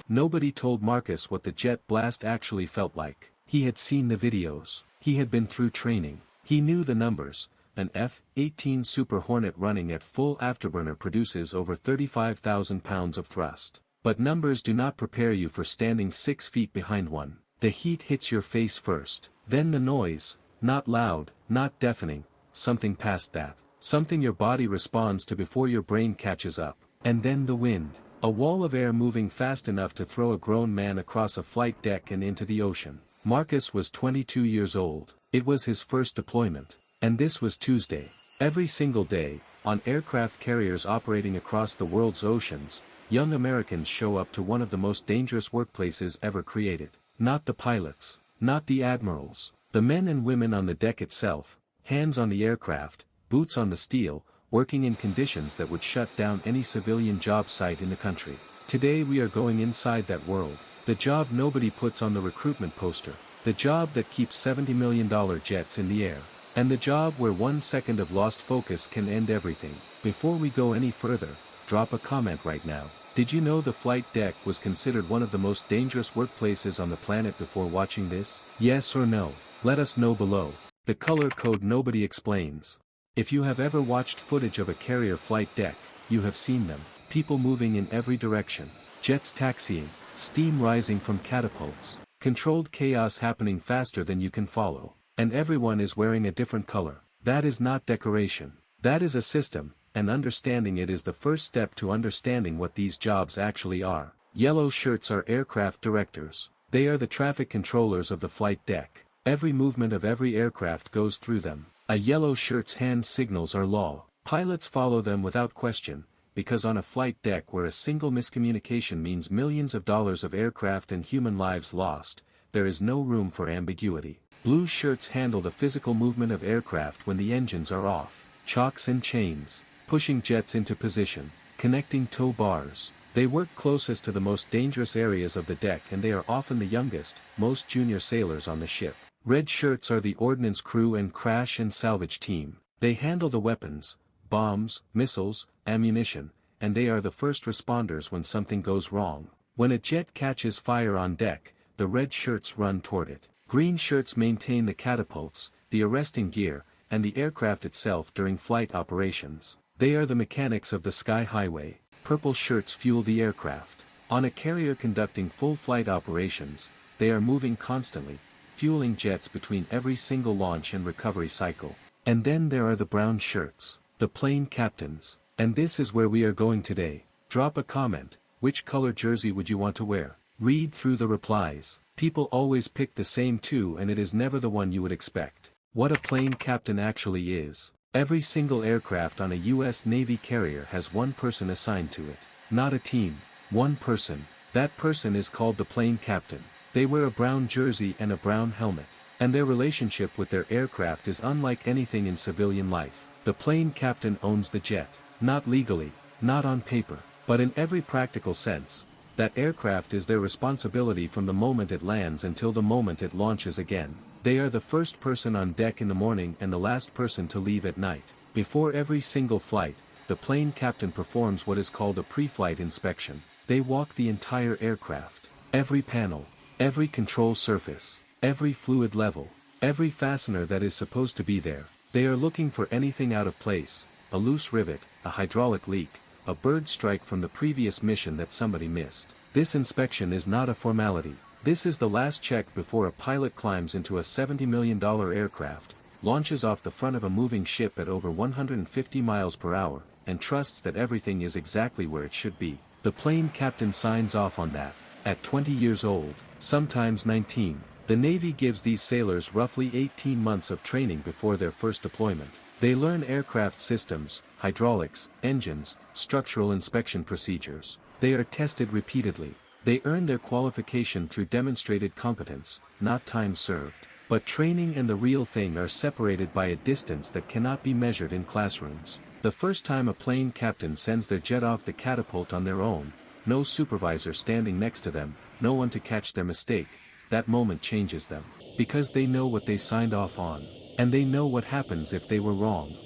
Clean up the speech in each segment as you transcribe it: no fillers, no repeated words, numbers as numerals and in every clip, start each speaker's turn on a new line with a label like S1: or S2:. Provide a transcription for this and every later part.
S1: Nobody told Marcus what the jet blast actually felt like. He had seen the videos. He had been through training. He knew the numbers. An F-18 Super Hornet running at full afterburner produces over 35,000 pounds of thrust. But numbers do not prepare you for standing 6 feet behind one. The heat hits your face first. Then the noise, not loud, not deafening, something past that. Something your body responds to before your brain catches up. And then the wind. A wall of air moving fast enough to throw a grown man across a flight deck and into the ocean. Marcus was 22 years old. It was his first deployment. And this was Tuesday. Every single day, on aircraft carriers operating across the world's oceans, young Americans show up to one of the most dangerous workplaces ever created. Not the pilots, not the admirals, the men and women on the deck itself, hands on the aircraft, boots on the steel, working in conditions that would shut down any civilian job site in the country. Today we are going inside that world. The job nobody puts on the recruitment poster. The job that keeps $70 million jets in the air. And the job where 1 second of lost focus can end everything. Before we go any further, drop a comment right now. Did you know the flight deck was considered one of the most dangerous workplaces on the planet before watching this? Yes or no? Let us know below. The color code nobody explains. If you have ever watched footage of a carrier flight deck, you have seen them. People moving in every direction. Jets taxiing. Steam rising from catapults. Controlled chaos happening faster than you can follow. And everyone is wearing a different color. That is not decoration. That is a system, and understanding it is the first step to understanding what these jobs actually are. Yellow shirts are aircraft directors. They are the traffic controllers of the flight deck. Every movement of every aircraft goes through them. A yellow shirt's hand signals are law. Pilots follow them without question, because on a flight deck where a single miscommunication means millions of dollars of aircraft and human lives lost, there is no room for ambiguity. Blue shirts handle the physical movement of aircraft when the engines are off. Chocks and chains, pushing jets into position, connecting tow bars. They work closest to the most dangerous areas of the deck, and they are often the youngest, most junior sailors on the ship. Red shirts are the ordnance crew and crash and salvage team. They handle the weapons, bombs, missiles, ammunition, and they are the first responders when something goes wrong. When a jet catches fire on deck, the red shirts run toward it. Green shirts maintain the catapults, the arresting gear, and the aircraft itself during flight operations. They are the mechanics of the sky highway. Purple shirts fuel the aircraft. On a carrier conducting full flight operations, they are moving constantly, fueling jets between every single launch and recovery cycle. And then there are the brown shirts, the plane captains. And this is where we are going today. Drop a comment. Which color jersey would you want to wear? Read through the replies. People always pick the same two, and it is never the one you would expect. What a plane captain actually is. Every single aircraft on a U.S. Navy carrier has one person assigned to it. Not a team. One person. That person is called the plane captain. They wear a brown jersey and a brown helmet. And their relationship with their aircraft is unlike anything in civilian life. The plane captain owns the jet. Not legally, not on paper, but in every practical sense. That aircraft is their responsibility from the moment it lands until the moment it launches again. They are the first person on deck in the morning and the last person to leave at night. Before every single flight, the plane captain performs what is called a pre-flight inspection. They walk the entire aircraft. Every panel, every control surface, every fluid level, every fastener that is supposed to be there. They are looking for anything out of place, a loose rivet, a hydraulic leak, a bird strike from the previous mission that somebody missed. This inspection is not a formality. This is the last check before a pilot climbs into a $70 million aircraft, launches off the front of a moving ship at over 150 miles per hour, and trusts that everything is exactly where it should be. The plane captain signs off on that. At 20 years old, sometimes 19, the Navy gives these sailors roughly 18 months of training before their first deployment. They learn aircraft systems, hydraulics, engines, structural inspection procedures. They are tested repeatedly. They earn their qualification through demonstrated competence, not time served. But training and the real thing are separated by a distance that cannot be measured in classrooms. The first time a plane captain sends their jet off the catapult on their own, no supervisor standing next to them, no one to catch their mistake, that moment changes them. Because they know what they signed off on. And they know what happens if they were wrong.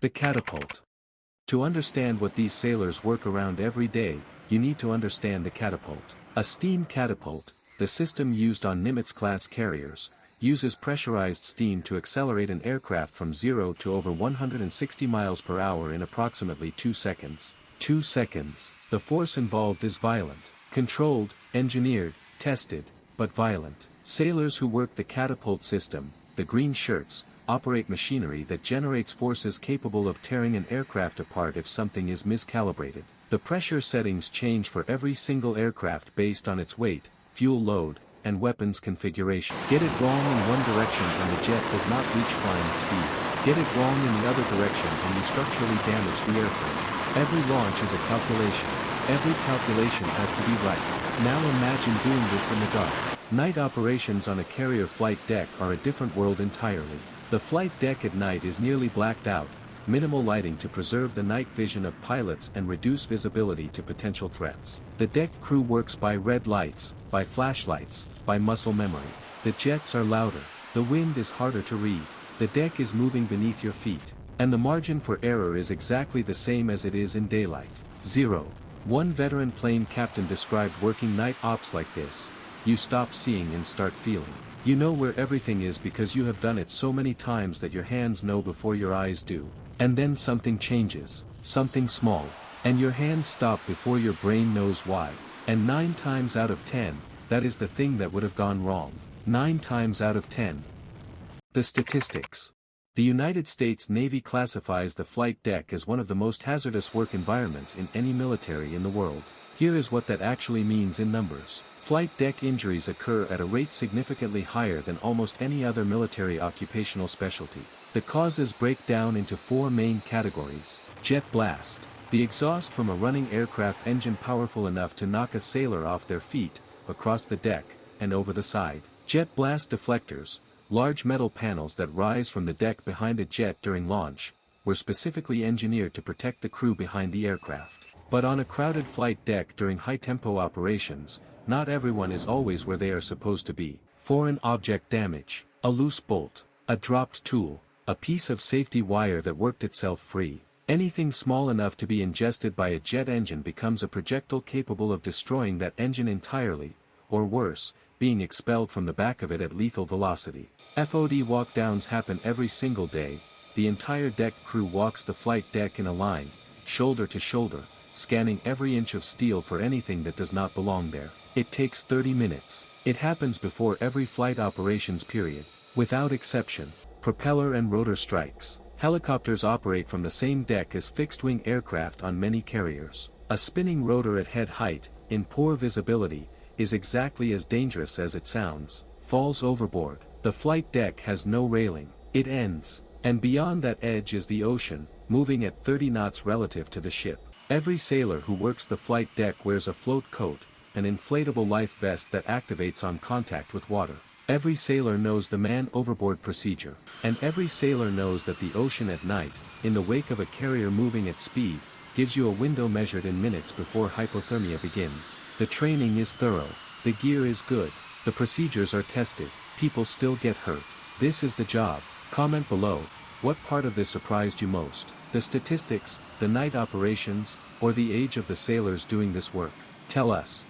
S1: The catapult. To understand what these sailors work around every day, you need to understand the catapult. A steam catapult, the system used on Nimitz-class carriers, uses pressurized steam to accelerate an aircraft from 0 to over 160 miles per hour in approximately 2 seconds. 2 seconds. The force involved is violent, controlled, engineered, tested, but violent. Sailors who work the catapult system, the green shirts, operate machinery that generates forces capable of tearing an aircraft apart if something is miscalibrated. The pressure settings change for every single aircraft based on its weight, fuel load, and weapons configuration. Get it wrong in one direction and the jet does not reach flying speed. Get it wrong in the other direction and you structurally damage the airframe. Every launch is a calculation. Every calculation has to be right. Now imagine doing this in the dark. Night operations on a carrier flight deck are a different world entirely. The flight deck at night is nearly blacked out, minimal lighting to preserve the night vision of pilots and reduce visibility to potential threats. The deck crew works by red lights, by flashlights, by muscle memory. The jets are louder, the wind is harder to read, the deck is moving beneath your feet, and the margin for error is exactly the same as it is in daylight. 0. One veteran plane captain described working night ops like this: you stop seeing and start feeling. You know where everything is because you have done it so many times that your hands know before your eyes do. And then something changes, something small, and your hands stop before your brain knows why. And 9 times out of 10, that is the thing that would have gone wrong. 9 times out of 10. The statistics. The United States Navy classifies the flight deck as one of the most hazardous work environments in any military in the world. Here is what that actually means in numbers. Flight deck injuries occur at a rate significantly higher than almost any other military occupational specialty. The causes break down into 4 main categories. Jet blast. The exhaust from a running aircraft engine powerful enough to knock a sailor off their feet, across the deck, and over the side. Jet blast deflectors, large metal panels that rise from the deck behind a jet during launch, were specifically engineered to protect the crew behind the aircraft. But on a crowded flight deck during high-tempo operations, not everyone is always where they are supposed to be. Foreign object damage. A loose bolt. A dropped tool. A piece of safety wire that worked itself free. Anything small enough to be ingested by a jet engine becomes a projectile capable of destroying that engine entirely, or worse, being expelled from the back of it at lethal velocity. FOD walkdowns happen every single day. The entire deck crew walks the flight deck in a line, shoulder to shoulder, scanning every inch of steel for anything that does not belong there. It takes 30 minutes. It happens before every flight operations period. Without exception. Propeller and rotor strikes. Helicopters operate from the same deck as fixed-wing aircraft on many carriers. A spinning rotor at head height, in poor visibility, is exactly as dangerous as it sounds. Falls overboard. The flight deck has no railing. It ends. And beyond that edge is the ocean, moving at 30 knots relative to the ship. Every sailor who works the flight deck wears a float coat, an inflatable life vest that activates on contact with water. Every sailor knows the man overboard procedure. And every sailor knows that the ocean at night, in the wake of a carrier moving at speed, gives you a window measured in minutes before hypothermia begins. The training is thorough. The gear is good. The procedures are tested. People still get hurt. This is the job. Comment below, what part of this surprised you most? The statistics, the night operations, or the age of the sailors doing this work? Tell us.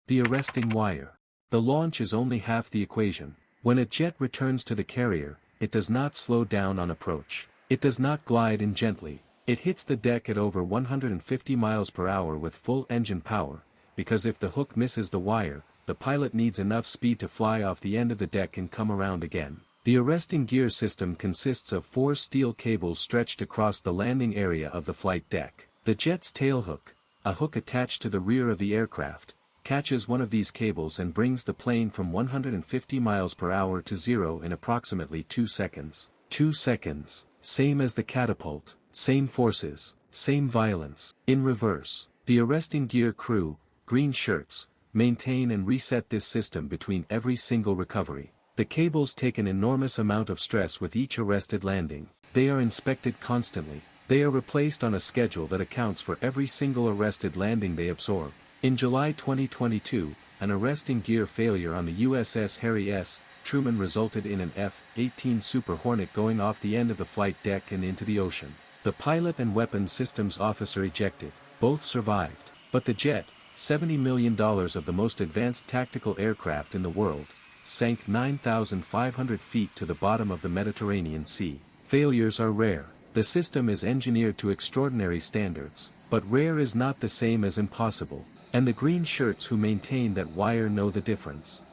S1: The arresting wire. The launch is only half the equation. When a jet returns to the carrier, it does not slow down on approach. It does not glide in gently. It hits the deck at over 150 miles per hour with full engine power, because if the hook misses the wire, the pilot needs enough speed to fly off the end of the deck and come around again. The arresting gear system consists of 4 steel cables stretched across the landing area of the flight deck. The jet's tailhook, a hook attached to the rear of the aircraft, catches one of these cables and brings the plane from 150 miles per hour to 0 in approximately 2 seconds. 2 seconds. Same as the catapult. Same forces. Same violence. In reverse, the arresting gear crew, green shirts, maintain and reset this system between every single recovery. The cables take an enormous amount of stress with each arrested landing. They are inspected constantly. They are replaced on a schedule that accounts for every single arrested landing they absorb. In July 2022, an arresting gear failure on the USS Harry S. Truman resulted in an F-18 Super Hornet going off the end of the flight deck and into the ocean. The pilot and weapons systems officer ejected. Both survived. But the jet, $70 million of the most advanced tactical aircraft in the world, sank 9,500 feet to the bottom of the Mediterranean Sea. Failures are rare. The system is engineered to extraordinary standards, but rare is not the same as impossible, and the green shirts who maintain that wire know the difference.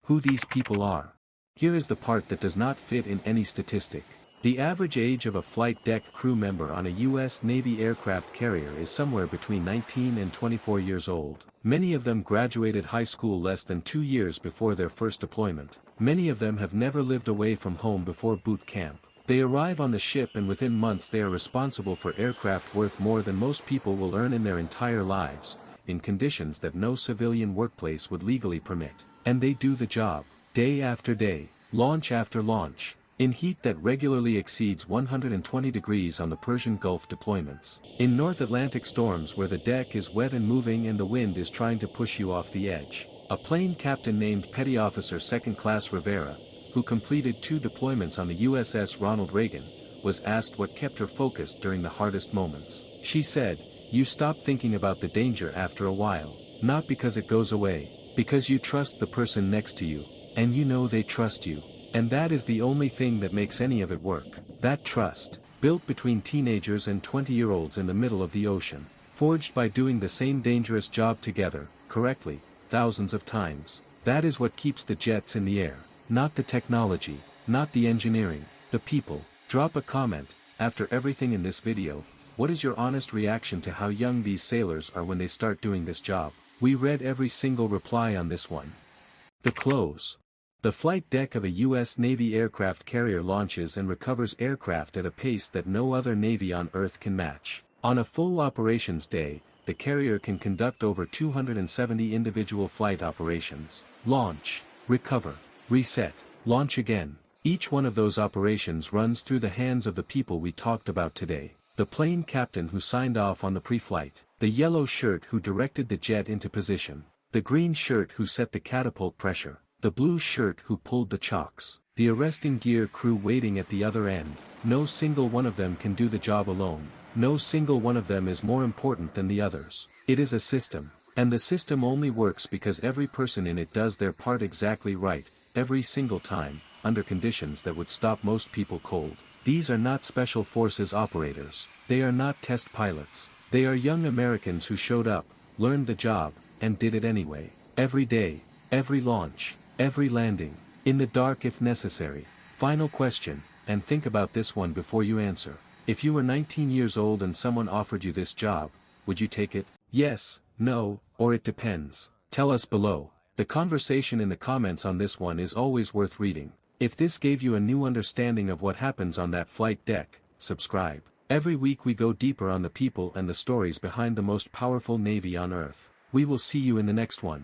S1: Who these people are. Here is the part that does not fit in any statistic. The average age of a flight deck crew member on a U.S. Navy aircraft carrier is somewhere between 19 and 24 years old. Many of them graduated high school less than 2 years before their first deployment. Many of them have never lived away from home before boot camp. They arrive on the ship and within months they are responsible for aircraft worth more than most people will earn in their entire lives, in conditions that no civilian workplace would legally permit. And they do the job, day after day, launch after launch, in heat that regularly exceeds 120 degrees on the Persian Gulf deployments. In North Atlantic storms where the deck is wet and moving and the wind is trying to push you off the edge. A plane captain named Petty Officer 2nd Class Rivera, who completed 2 deployments on the USS Ronald Reagan, was asked what kept her focused during the hardest moments. She said, "You stop thinking about the danger after a while, not because it goes away, because you trust the person next to you, and you know they trust you. And that is the only thing that makes any of it work. That trust, built between teenagers and 20-year-olds in the middle of the ocean, forged by doing the same dangerous job together, correctly, thousands of times. That is what keeps the jets in the air. Not the technology, not the engineering, the people." Drop a comment. After everything in this video, what is your honest reaction to how young these sailors are when they start doing this job? We read every single reply on this one. The close. The flight deck of a U.S. Navy aircraft carrier launches and recovers aircraft at a pace that no other Navy on Earth can match. On a full operations day, the carrier can conduct over 270 individual flight operations. Launch, recover, reset, launch again. Each one of those operations runs through the hands of the people we talked about today. The plane captain who signed off on the pre-flight, the yellow shirt who directed the jet into position, the green shirt who set the catapult pressure, the blue shirt who pulled the chocks, the arresting gear crew waiting at the other end. No single one of them can do the job alone. No single one of them is more important than the others. It is a system. And the system only works because every person in it does their part exactly right, every single time, under conditions that would stop most people cold. These are not special forces operators. They are not test pilots. They are young Americans who showed up, learned the job, and did it anyway. Every day, every launch, every landing, in the dark if necessary. Final question, and think about this one before you answer. If you were 19 years old and someone offered you this job, would you take it? Yes, no, or it depends. Tell us below. The conversation in the comments on this one is always worth reading. If this gave you a new understanding of what happens on that flight deck, subscribe. Every week we go deeper on the people and the stories behind the most powerful Navy on Earth. We will see you in the next one.